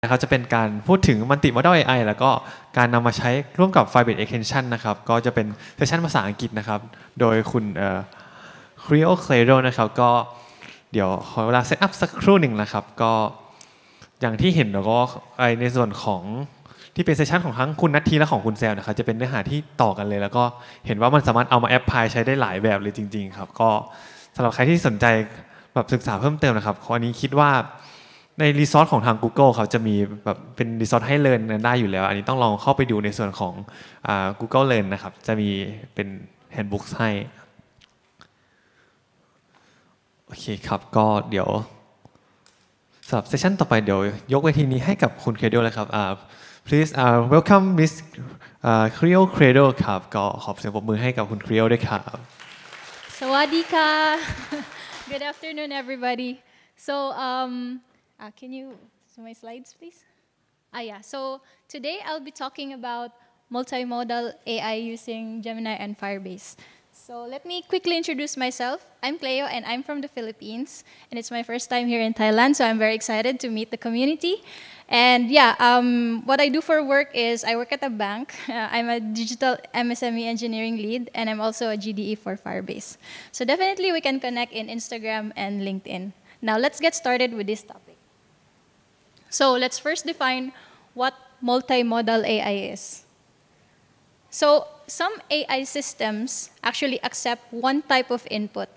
นะครับจะเป็นการพูดถึง Multimodal AI แล้วก็การนำมาใช้ร่วมกับ Firebase Extension นะครับก็จะเป็นเซสชันภาษาอังกฤษนะครับโดยคุณCreo Claro นะครับก็เดี๋ยวขอเวลาเซตอัพสักครู่หนึ่งนะครับก็อย่างที่เห็นแล้วก็ในส่วนของที่เป็นเซสชันของทั้งคุณนัททีและของคุณแซมนะครับจะเป็นเนื้อหาที่ต่อกันเลยแล้วก็เห็นว่ามันสามารถเอามาแอพพลายใช้ได้หลายแบบเลยจริงๆครับก็สำหรับใครที่สนใจแบบศึกษาเพิ่มเติมนะครับข้อนี้คิดว่าในรีซอสของทาง Google เขาจะมีแบบเป็นรีซอสให้เรียนได้อยู่แล้วอันนี้ต้องลองเข้าไปดูในส่วนของGoogle Learn นะครับจะมีเป็นแฮนด์บุ๊กให้โอเคครับก็เดี๋ยวสำหรับเซสชันต่อไปเดี๋ยวยกเวทีนี้ให้กับคุณเคโดเลยครับplease welcome Miss Creo Credo ครับก็ขอเสียงปรบมือให้กับคุณ Creo ด้วยครับ Sawadika. Good afternoon, everybody. So, can you show my slides, please? Yeah. So today I'll be talking about multimodal AI using Gemini and Firebase. So let me quickly introduce myself. I'm Cleo, and I'm from the Philippines. And it's my first time here in Thailand, so I'm very excited to meet the community. And yeah, what I do for work is I work at a bank. I'm a digital MSME engineering lead, and I'm also a GDE for Firebase. So definitely we can connect in Instagram and LinkedIn. Now let's get started with this topic. So let's first define what multimodal AI is. So some AI systems actually accept one type of input,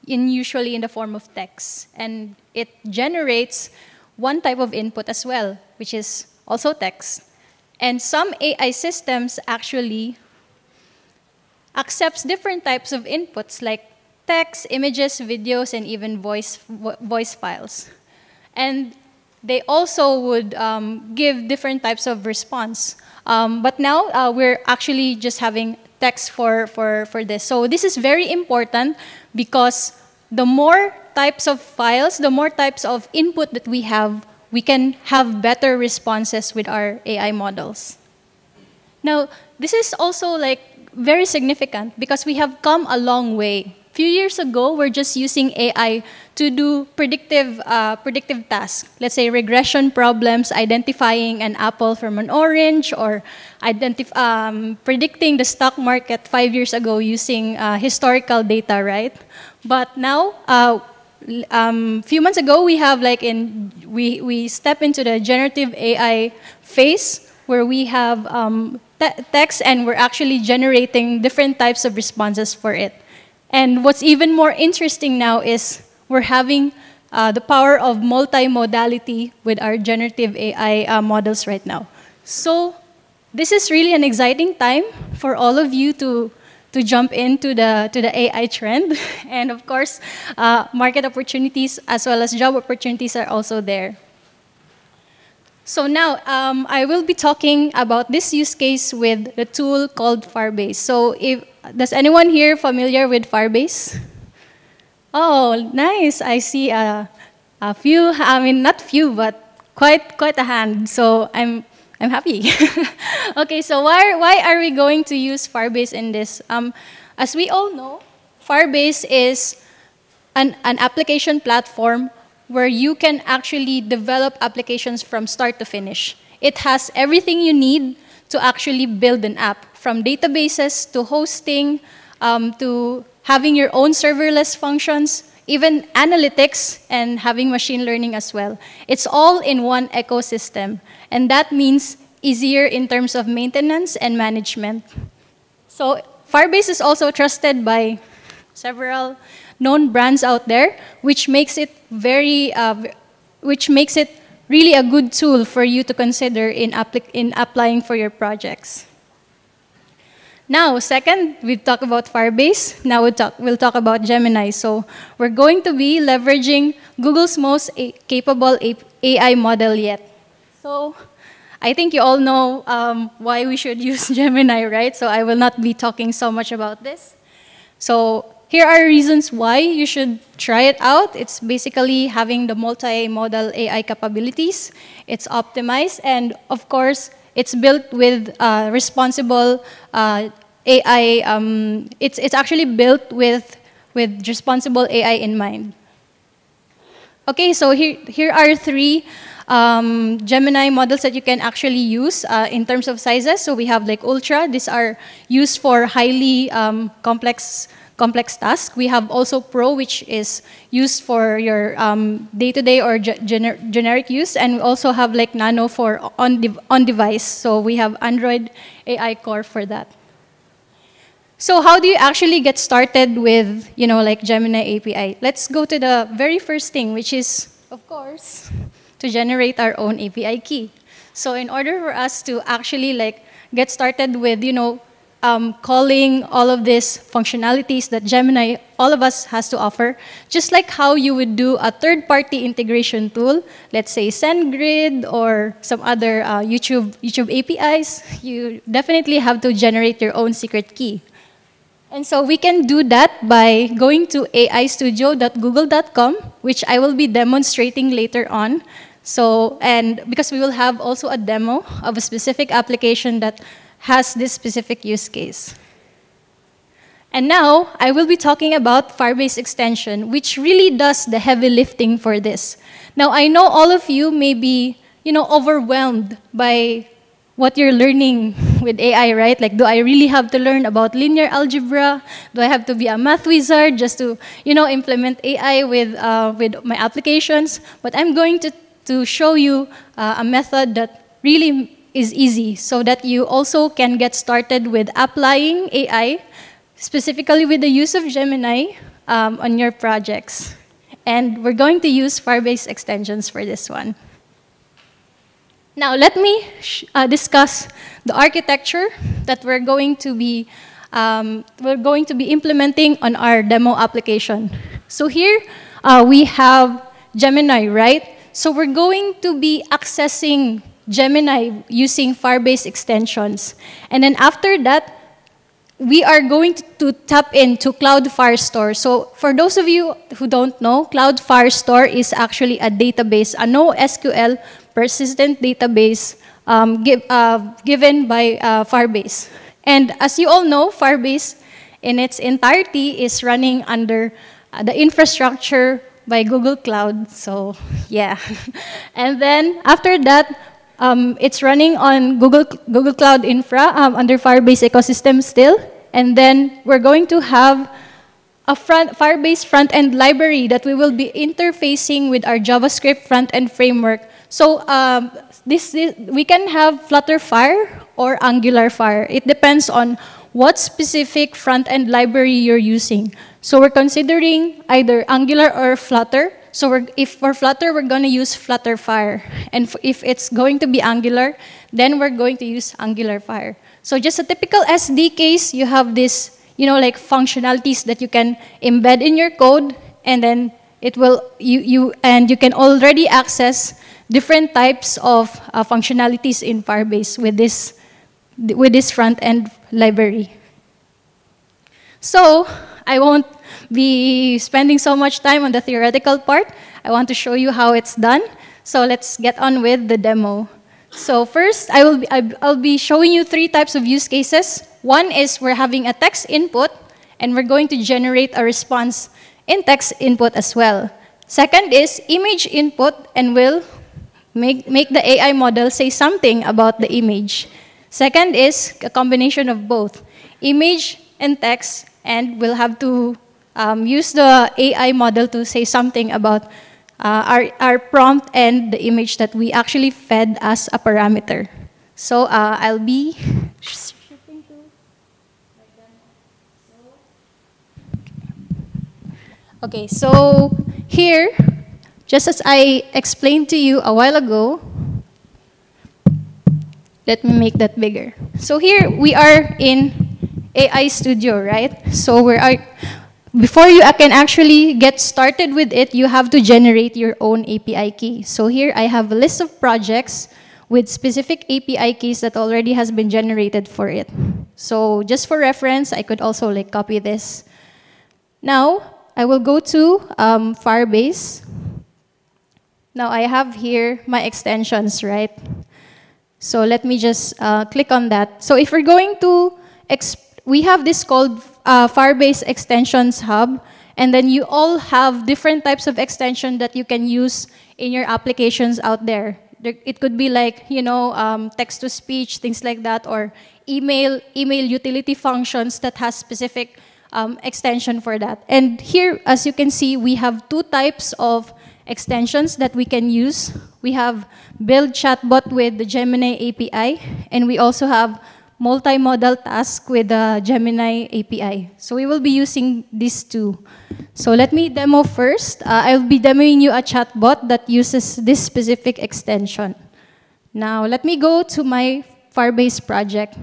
usually in the form of text, and it generates one type of input as well, which is also text. And some AI systems actually accepts different types of inputs like text, images, videos, and even voice files. And they also would give different types of response. But now we're actually just having text for this. So this is very important because the more types of files, the more types of input that we can have better responses with our AI models. Now, this is also like very significant because we have come a long way. A few years ago, we're just using AI to do predictive tasks. Let's say regression problems, identifying an apple from an orange, or predicting the stock market 5 years ago using historical data, right? But now, few months ago, we step into the generative AI phase where we have text and we're actually generating different types of responses for it. And what's even more interesting now is we're having the power of multimodality with our generative AI models right now. So this is really an exciting time for all of you to jump into the AI trend. And of course, market opportunities as well as job opportunities are also there. So now, I will be talking about this use case with the tool called Firebase. So does anyone here familiar with Firebase? Oh, nice. I see a few, I mean, not few, but quite a hand. So I'm happy. Okay, so why are we going to use Firebase in this? As we all know, Firebase is an application platform where you can actually develop applications from start to finish. It has everything you need to actually build an app, from databases to hosting, to having your own serverless functions, even analytics and having machine learning as well. It's all in one ecosystem, and that means easier in terms of maintenance and management. So Firebase is also trusted by several known brands out there, which makes it really a good tool for you to consider in applying for your projects. Now, second, we've talked about Firebase. Now we'll talk about Gemini. So we're going to be leveraging Google's most capable AI model yet. So I think you all know why we should use Gemini, right? So I will not be talking so much about this. So here are reasons why you should try it out. It's basically having the multimodal AI capabilities. It's optimized, and of course, it's built with responsible AI. It's actually built with responsible AI in mind. Okay, so here are three Gemini models that you can actually use in terms of sizes. So we have like Ultra. These are used for highly complex tasks. We have also Pro, which is used for your day-to-day or generic use. And we also have like Nano for on-device. So we have Android AI Core for that. So how do you actually get started with, like Gemini API? Let's go to the very first thing, which is, of course, to generate our own API key. So in order for us to actually like get started with, calling all of these functionalities that Gemini, all of us has to offer, just like how you would do a third-party integration tool, let's say SendGrid or some other YouTube APIs, you definitely have to generate your own secret key. And so we can do that by going to aistudio.google.com, which I will be demonstrating later on. So, and because we will have also a demo of a specific application that has this specific use case. And now, I will be talking about Firebase extension, which really does the heavy lifting for this. Now, I know all of you may be, overwhelmed by what you're learning with AI, right? Like, do I really have to learn about linear algebra? Do I have to be a math wizard just to, implement AI with my applications? But I'm going to show you a method that really is easy so that you also can get started with applying AI, specifically with the use of Gemini on your projects. And we're going to use Firebase extensions for this one. Now, let me discuss the architecture that we're going to be implementing on our demo application. So here we have Gemini, right? So we're going to be accessing Gemini using Firebase extensions. And then after that, we are going to tap into Cloud Firestore. So for those of you who don't know, Cloud Firestore is actually a database, a NoSQL persistent database given by Firebase. And as you all know, Firebase in its entirety is running under the infrastructure by Google Cloud. So yeah. And then after that, it's running on Google Cloud Infra under Firebase ecosystem still. And then we're going to have a Firebase front-end library that we will be interfacing with our JavaScript front-end framework. So we can have Flutterfire or AngularFire. It depends on what specific front-end library you're using. So we're considering either Angular or Flutter. So if for Flutter, we're going to use Flutterfire. And if it's going to be Angular, then we're going to use AngularFire. So just a typical SD case, you have this, like functionalities that you can embed in your code, and then it will you can already access different types of functionalities in Firebase with this front-end library. So I won't be spending so much time on the theoretical part. I want to show you how it's done. So let's get on with the demo. So first, I'll be showing you three types of use cases. One is we're having a text input, and we're going to generate a response in text input as well. Second is image input, and we'll make the AI model say something about the image. Second is a combination of both, image and text, and we'll have to use the AI model to say something about our prompt and the image that we actually fed as a parameter. So I'll be shifting to my demo. Okay, so here, just as I explained to you a while ago, let me make that bigger. So here we are in AI Studio, right? So before you can actually get started with it, you have to generate your own API key. So here I have a list of projects with specific API keys that already has been generated for it. So just for reference, I could also like copy this. Now, I will go to Firebase. Now I have here my extensions, right? So let me just click on that. So if we're going to, we have this called Firebase Extensions Hub, And then you all have different types of extension that you can use in your applications out there. It could be like, text-to-speech, things like that, or email utility functions that has specific extension for that. And here, as you can see, we have two types of extensions that we can use. We have build chatbot with the Gemini API, and we also have multimodal task with the Gemini API. So we will be using these two. So let me demo first. I'll be demoing you a chatbot that uses this specific extension. Now let me go to my Firebase project.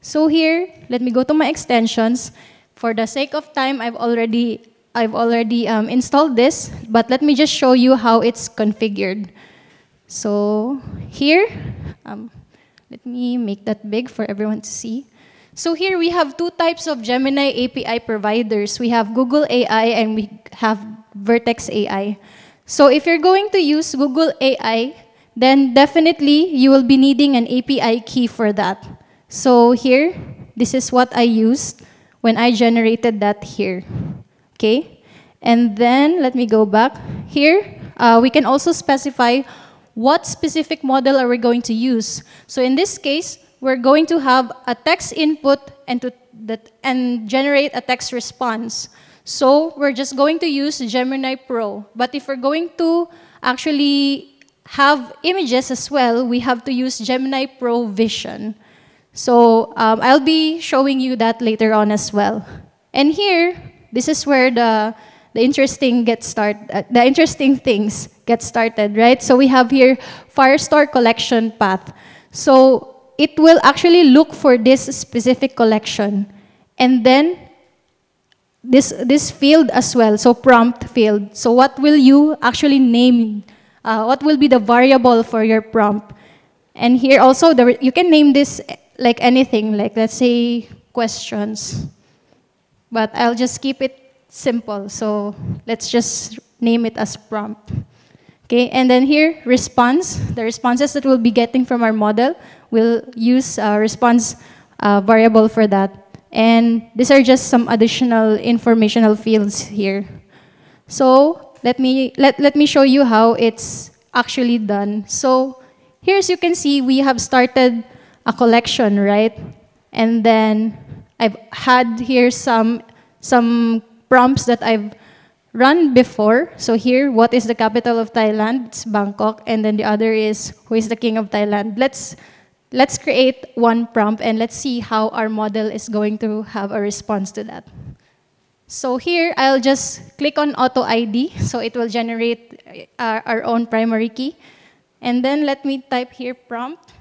So here, let me go to my extensions. For the sake of time, I've already installed this, but let me just show you how it's configured. So here, let me make that big for everyone to see. So here we have two types of Gemini API providers. We have Google AI and we have Vertex AI. So if you're going to use Google AI, then definitely you will be needing an API key for that. So here, this is what I used when I generated that here. Okay? And then, let me go back. Here, we can also specify what specific model are we going to use. So in this case, we're going to have a text input and generate a text response. So we're just going to use Gemini Pro. But if we're going to actually have images as well, we have to use Gemini Pro Vision. So I'll be showing you that later on as well. And here, this is where the interesting things get started, right? So we have here Firestore collection path. So it will actually look for this specific collection. And then this field as well, so prompt field. So what will you actually name? What will be the variable for your prompt? And here also, you can name this like anything, like let's say questions. But I'll just keep it simple. So let's just name it as prompt. Okay, and then here, response. The responses that we'll be getting from our model, we'll use a response variable for that. And these are just some additional informational fields here. So let me show you how it's actually done. So here, as you can see, we have started a collection, right? And then I've had here some prompts that I've run before. So here, what is the capital of Thailand? It's Bangkok. And then the other is, who is the king of Thailand? Let's create one prompt and let's see how our model is going to have a response to that. So here, I'll just click on Auto ID. So it will generate our own primary key. And then let me type here prompt.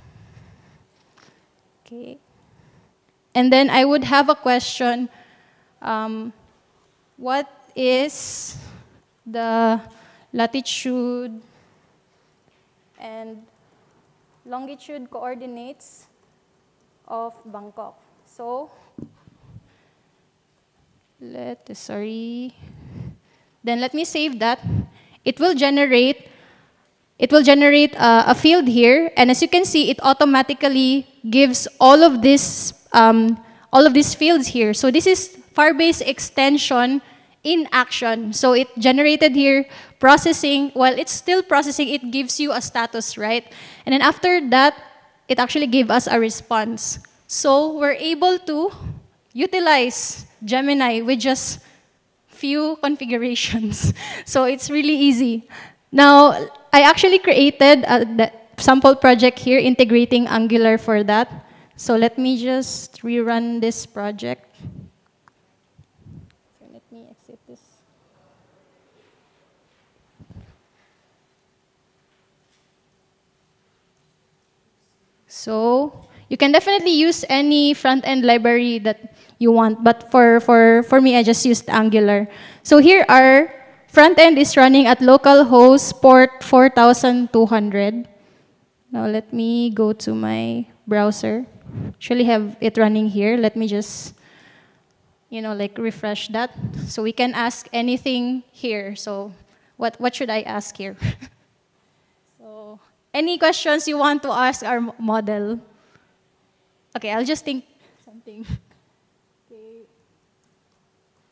Okay. And then I would have a question. What is the latitude and longitude coordinates of Bangkok? So, then let me save that. It will generate a field here, and as you can see, it automatically gives all of these fields here. So this is Firebase extension in action. So it generated here processing. While it's still processing, it gives you a status, right? And then after that, it actually gave us a response. So we're able to utilize Gemini with just few configurations. So it's really easy. Now, I actually created the sample project here integrating Angular for that. So let me just rerun this project. So let me exit this. So you can definitely use any front-end library that you want, but for me, I just used Angular. So here our front-end is running at localhost port 4200. Now let me go to my browser. Actually have it running here. Let me just, refresh that. So we can ask anything here. So what should I ask here? So any questions you want to ask our model? Okay, I'll just think something. Okay.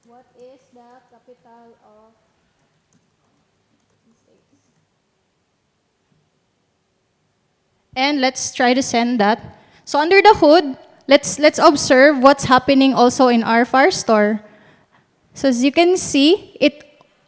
What is the capital And let's try to send that. So under the hood, let's observe what's happening also in our Firestore. So as you can see, it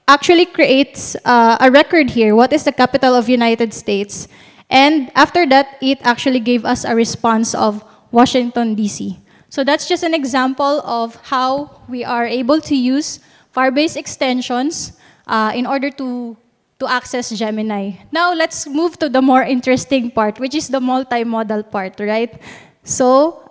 actually creates a record here. What is the capital of United States? And after that, it actually gave us a response of Washington, D.C. So that's just an example of how we are able to use Firebase extensions in order to access Gemini. Now let's move to the more interesting part, which is the multimodal part, right? So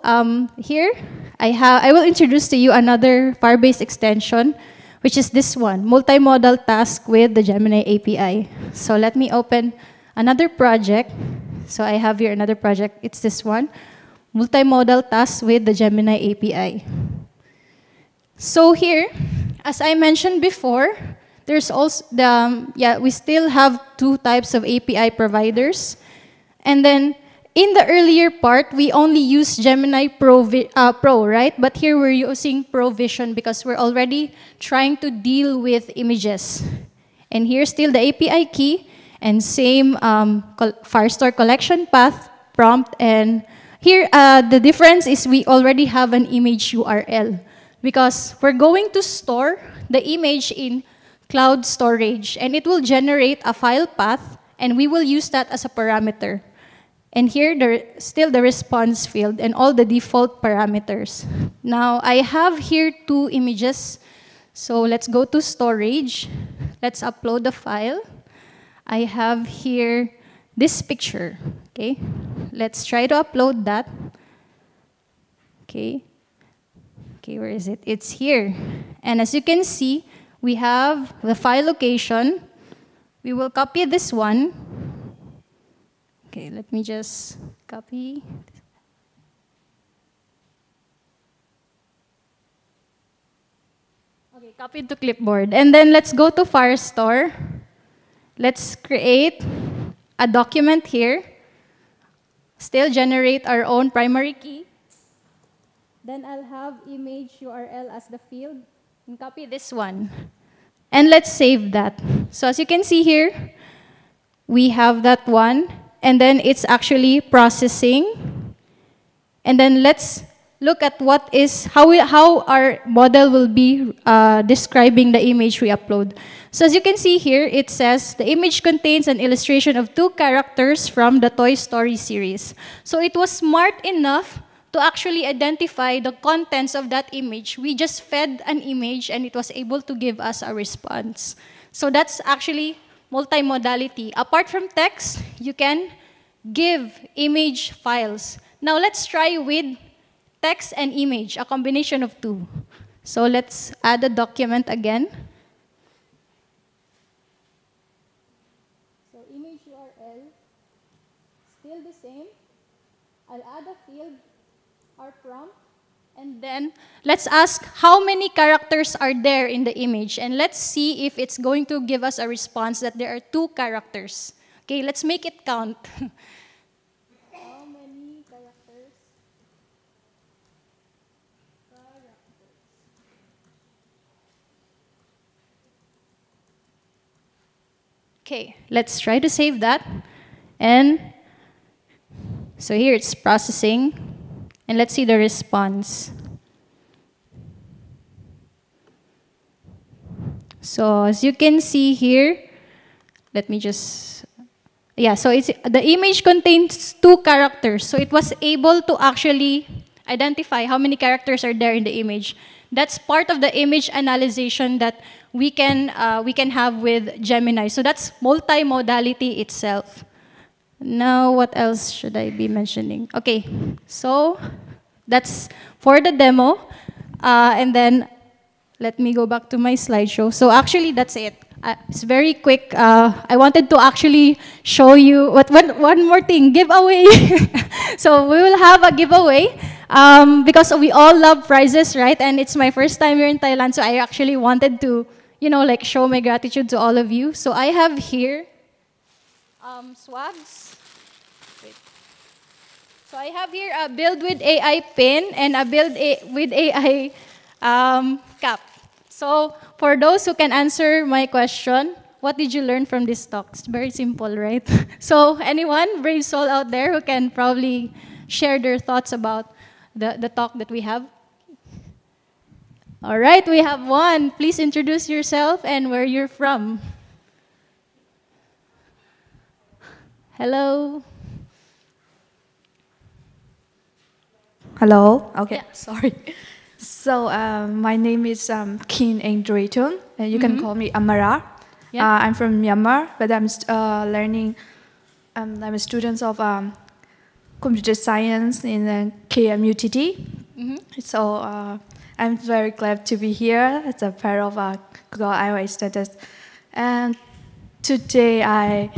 here, I will introduce to you another Firebase extension, which is this one, multimodal task with the Gemini API. So let me open another project. So I have here another project. It's this one, multimodal task with the Gemini API. So here, as I mentioned before, there's also we still have two types of API providers. And then in the earlier part, we only use Gemini Pro, right? But here we're using Pro Vision because we're already trying to deal with images. And here's still the API key and same Firestore collection path, prompt. And here, the difference is we already have an image URL because we're going to store the image in cloud storage, and it will generate a file path, and we will use that as a parameter. And here, there's still the response field and all the default parameters. Now, I have here two images. So let's go to storage. Let's upload the file. I have here this picture, okay? Let's try to upload that. Okay, where is it? It's here. And as you can see, we have the file location. We will copy this one. Okay, let me just copy. Okay, copy to clipboard. And then let's go to Firestore. Let's create a document here. Still generate our own primary key. Then I'll have image URL as the field. And copy this one. And let's save that. So as you can see here, we have that one. And then it's actually processing. And then let's look at how our model will be describing the image we upload. So as you can see here, it says the image contains an illustration of 2 characters from the Toy Story series. So it was smart enough to actually identify the contents of that image. We just fed an image and it was able to give us a response. So that's actually multimodality. Apart from text, you can give image files. Now let's try with text and image, a combination of 2. So let's add a document again. So image URL, still the same. I'll add a field, our prompt, and then let's ask how many characters are there in the image, and let's see if it's going to give us a response that there are 2 characters. Okay, let's make it count. How many characters? Okay, let's try to save that. And so here it's processing. And let's see the response. So as you can see here, let me just, so the image contains 2 characters. So it was able to actually identify how many characters are there in the image. That's part of the image analyzation that we can have with Gemini. So that's multimodality itself. Now, what else should I be mentioning? Okay, so that's for the demo. And then let me go back to my slideshow. So actually, that's it. It's very quick. I wanted to actually show you one more thing, giveaway. So we will have a giveaway because we all love prizes, right? And it's my first time here in Thailand, so I actually wanted to, show my gratitude to all of you. So I have here swags. Wait. So I have here a Build with AI pin and a Build with AI cap. So for those who can answer my question, what did you learn from this talk? It's very simple, right? So anyone, brave soul out there who can probably share their thoughts about the talk that we have? All right, we have one. Please introduce yourself and where you're from. Hello. Hello. Okay, Yeah. sorry. So my name is Keen Engdreitun, and you can call me Amara. Yeah. I'm from Myanmar, but I'm learning. I'm a student of computer science in KMUTT. So I'm very glad to be here as a part of Google IOA status. And today,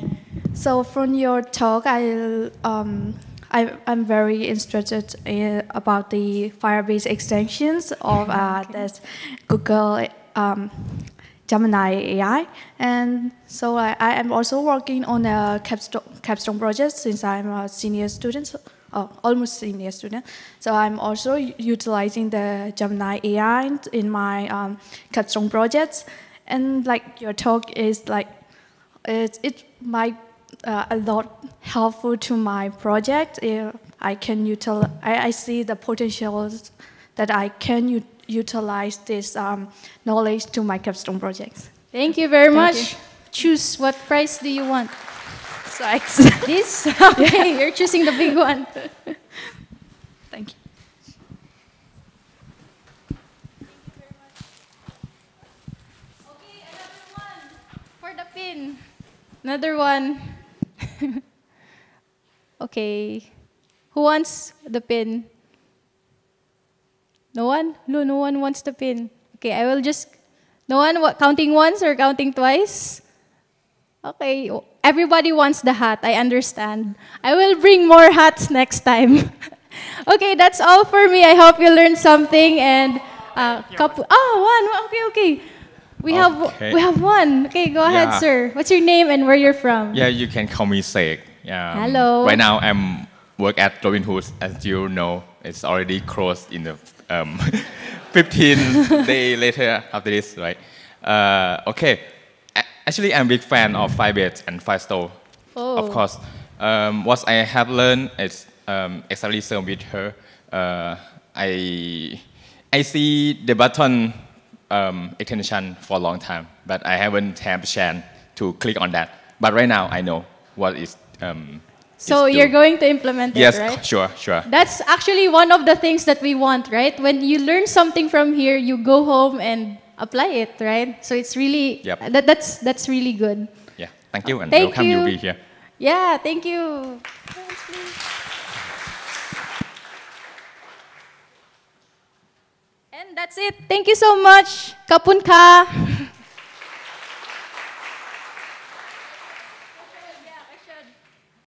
so from your talk, I'm very interested about the Firebase extensions of this Google Gemini AI. And so I am also working on a capstone project since I'm a senior student, almost senior student. So I'm also utilizing the Gemini AI in my capstone projects. And like your talk is like, it might a lot helpful to my project. I can utilize. I see the potentials that I can utilize this knowledge to my capstone projects. Thank you very Thank much. you. Choose what prize do you want? Thanks. This? Okay, you're choosing the big one. Thank you. Okay, another one for the pin. Another one. Okay. Who wants the pin? No one? No one wants the pin. Okay, I will just... No one counting once or counting twice? Okay, everybody wants the hat, I understand. I will bring more hats next time. Okay, that's all for me. I hope you learned something and... one. Okay. We have one. Okay, go ahead, Yeah. sir. What's your name and where you're from? Yeah, you can call me Sek. Hello. Right now, I'm work at Robinhood. As you know, it's already closed in the 15 day later after this, right? Okay. Actually, I'm a big fan of Firebase and Firestore. Oh. Of course. What I have learned is exactly same with her. I see the button extension for a long time, but I haven't had the chance to click on that. But right now, I know what is. So you're going to implement it, yes, right? sure. That's actually one of the things that we want, right? When you learn something from here, you go home and apply it, right? So it's really, Yep. that's really good. Yeah, thank you and Thank welcome you you. to be here. Yeah, thank you. And that's it. Thank you so much. Kapun ka.